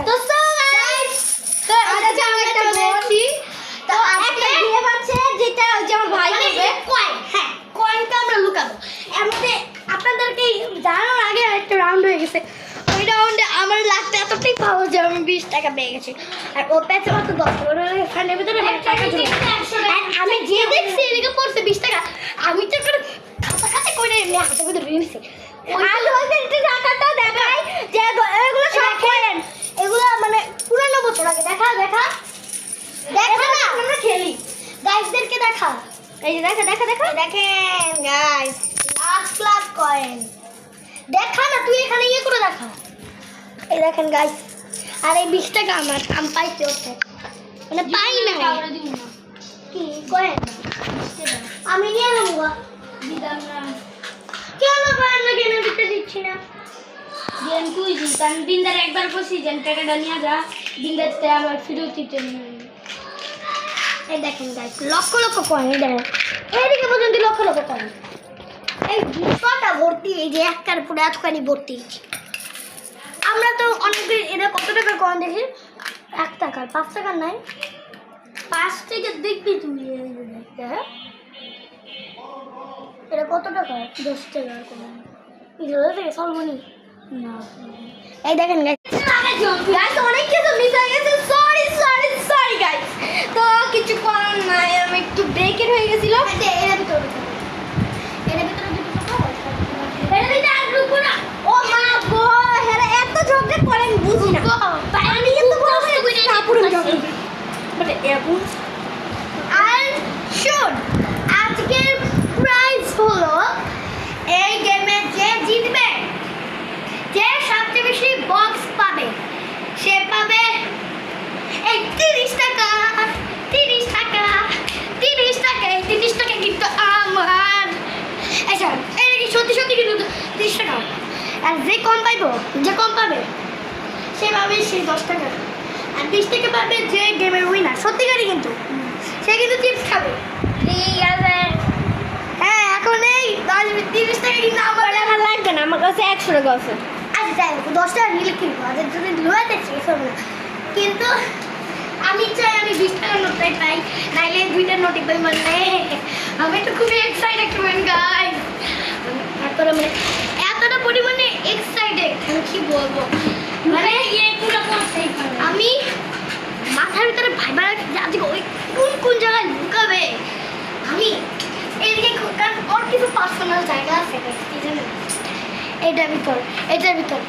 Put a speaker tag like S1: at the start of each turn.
S1: তো so guys তো এটা যে আমরা একটা বলছি তো একটা গেম আছে যেটা আমার ভাই করবে কয়েন। হ্যাঁ কয়েনটা আমরা লুকাবো এর মধ্যে আপনাদেরকে জানানোর আগে একটা রাউন্ড হয়ে গেছে। ওই রাউন্ডে আমার লাখটা এতটাই পাওয়া যে আমি 20 টাকা পেয়ে গেছি আর ও পেয়েছে মাত্র 10 টাকা। ওর ফ্রেন্ডের ভিতরে টাকা ছিল আর আমি যে দেখছি এদিকে পড়ছে 20 টাকা আমি তো করে খাতা খাতা করে এমনি হাতে ভিতরে নিয়েছি। আর ওদের যে টাকাটা দেখাই যে এগুলো সব কয়েন এগুলো মানে পুরানো বোতল আগে দেখা দেখা দেখা না আমরা খেলি গাইসদেরকে দেখা এই যে দেখা দেখা দেখা দেখেন গাইস 8 লাখ কয়েন দেখা না তুই এখানে ইয়ে করে দেখা এই দেখেন গাইস আর এই 20 টাকা আমার আমি পাইতে হচ্ছে মানে পাই না কি কয়েন আমি নিয়ে নেব দিদাম না কেন কয়েন না কেন দিতে দিচ্ছি না দেন তুই দিতাম দিনদার একবার বসি যেন টাকাটা নিয়ে যা দিনদারতে আমার ফেরত দিতে নিয়ে এই দেখেন গাইস লক্ষ লক্ষ কয়েন এই দেখেন এইদিকে পর্যন্ত লক্ষ লক্ষ কয়েন এই দুশোটা ভর্তি এই যে একটার পুরো এতখানি ভর্তি আমরা তো অনেক এটা কত টাকার কয়েন দেখি 1 টাকার 5 টাকার নাই 5 থেকে দেখবি তুমি হ্যাঁ এটা কত টাকা 10 টাকার কয়েন এগুলো থেকে সলমনি না এই দেখেন গাইস অনেক কিছু মিস হয়ে গেছে সরি সরি সরি গাইস তো কিছু করার নাই আমি একটু ব্রেকের হয়ে গেছিল এর ভিতরে ও মা গো হেরা এত ঝগড়া করেন বুঝি না আমি কিন্তু পুরো ঝগড়া বাট এখন আর শুন আজকের প্রাইজ হলো এই গেমে যে জিতবে যে সবচেয়ে বেশি বক্স পাবে সে পাবে এই 30 টাকা 30 টাকা 30 টাকা এই 30 টাকা কিন্তু আমার আচ্ছা এটা কি সত্যি সত্যি কিন্তু 30 টাকা আর যে কম পাবে সে পাবে সেই 10 টাকা আর 20 টাকা পাবে যে গেমের উইনার সত্যিকারই কিন্তু সে কিন্তু চিপস খাবে ঠিক আছে হ্যাঁ এখন এই 30 টাকা কিন্তু আমার টাকা লাগবে না আমার কাছে 100 টাকা আছে আচ্ছা যাই হোক 10 টাকা নিলে কিনবো আর যদি লোয়াতে শেষ হবে না কিন্তু আমি চাই আমি 20 টাকার নোটটাই পাই নাইলে 2টা নোটই পাই মানে আমি তো খুবই এক্সাইটেড গাইস তারপরে মানে এতটা পরিমাণে এক্সাইটেড আমি কি বলবো মানে পুরো করতেই পারে আমি মাথার ভিতরে ভাইবা রাখছি আজকে ওই কোন জায়গায় লুকাবে আমি এইদিকে কারণ ওর কিছু পার্সোনাল জায়গা আছে কি জানেন এটার ভিতর